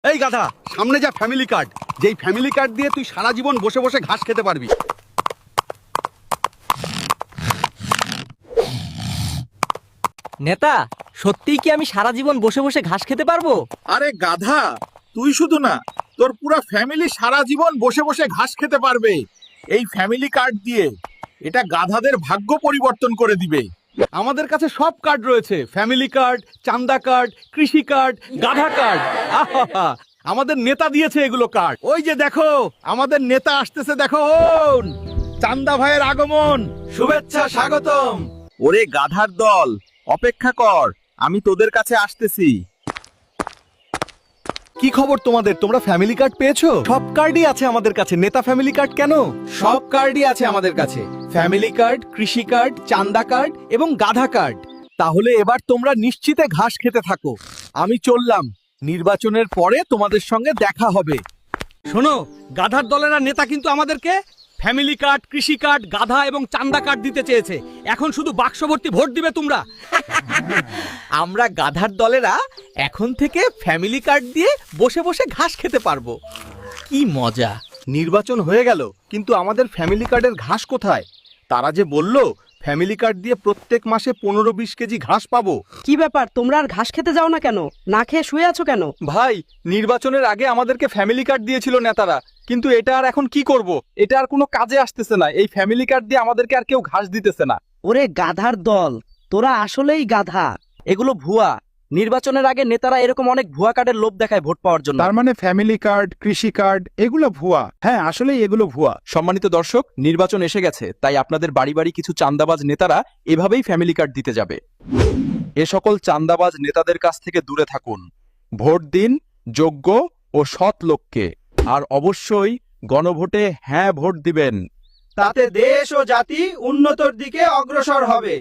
এই গাধা, সামনে যা ফ্যামিলি কার্ড, যেই ফ্যামিলি কার্ড দিয়ে তুই সারা জীবন বসে বসে ঘাস খেতে পারবি। নেতা, সত্যিই কি আমি সারা জীবন বসে বসে ঘাস খেতে পারবো? আরে গাধা, তুই শুধু না, তোর পুরা ফ্যামিলি সারা জীবন বসে বসে ঘাস খেতে পারবে এই ফ্যামিলি কার্ড দিয়ে। এটা গাধাদের ভাগ্য পরিবর্তন করে দিবে। আমাদের কাছে সব কার্ড রয়েছে, ফ্যামিলি কার্ড, চান্দা কার্ড, কৃষি কার্ড, গাধা কার্ড। আহা, আমাদের নেতা দিয়েছে এগুলো কার্ড। ওই যে দেখো, আমাদের নেতা আসতেছে, দেখো চান্দা ভাইয়ের আগমন, শুভেচ্ছা, স্বাগতম। ওরে গাধার দল, অপেক্ষা কর, আমি তোদের কাছে আসতেছি। কি খবর তোমাদের? তোমরা ফ্যামিলি কার্ড পেয়েছো? সব কার্ডই আছে আমাদের কাছে, নেতা ফ্যামিলি কার্ড কেন? সব কার্ডই আছে আমাদের কাছে, ফ্যামিলি কার্ড, কৃষি কার্ড, চান্দা কার্ড এবং গাধা কার্ড। তাহলে এবার তোমরা নিশ্চিতে ঘাস খেতে থাকো। আমি চললাম, নির্বাচনের পরে তোমাদের সঙ্গে দেখা হবে। শোনো, গাধার দলের নেতা কিন্তু আমাদেরকে ফ্যামিলি কার্ড, কৃষি কার্ড, গাধা এবং চান্দা কার্ড দিতে চেয়েছে। এখন শুধু বাক্স ভর্তি ভোট দিবে তোমরা। আমরা গাধার দলেরা এখন থেকে ফ্যামিলি কার্ড দিয়ে বসে বসে ঘাস খেতে পারবো। কি মজা! নির্বাচন হয়ে গেল, কিন্তু আমাদের ফ্যামিলি কার্ডের ঘাস কোথায়? তারা যে বলল ফ্যামিলি কার্ড দিয়ে প্রত্যেক মাসে 15-20 কেজি ঘাস পাবো। কি ব্যাপার, তোমরা আর ঘাস খেতে যাও না কেন? না খেয়ে শুয়ে আছো কেন? ভাই, নির্বাচনের আগে আমাদেরকে ফ্যামিলি কার্ড দিয়েছিল নেতারা, কিন্তু এটা আর এখন কি করব? এটা আর কোনো কাজে আসতেছে না। এই ফ্যামিলি কার্ড দিয়ে আমাদেরকে আর কেউ ঘাস দিতেছে না। ওরে গাধার দল, তোরা আসলেই গাধা। এগুলো ভুয়া। নির্বাচনের আগে নেতারা এরকম অনেক ভুয়া কার্ডের লোভ দেখায় ভোট পাওয়ার জন্য। তার মানে ফ্যামিলি কার্ড, কৃষি কার্ড এগুলো ভুয়া। হ্যাঁ, আসলেই এগুলো ভুয়া। সম্মানিত দর্শক, নির্বাচন এসে গেছে, তাই আপনাদের বাড়ি বাড়ি কিছু চান্দাবাজ নেতারা এভাবেই ফ্যামিলি কার্ড দিতে যাবে। এ সকল চান্দাবাজ নেতাদের কাছ থেকে দূরে থাকুন। ভোট দিন যোগ্য ও সৎ লোককে, আর অবশ্যই গণভোটে হ্যাঁ ভোট দিবেন। তাতে দেশ ও জাতি উন্নতর দিকে অগ্রসর হবে।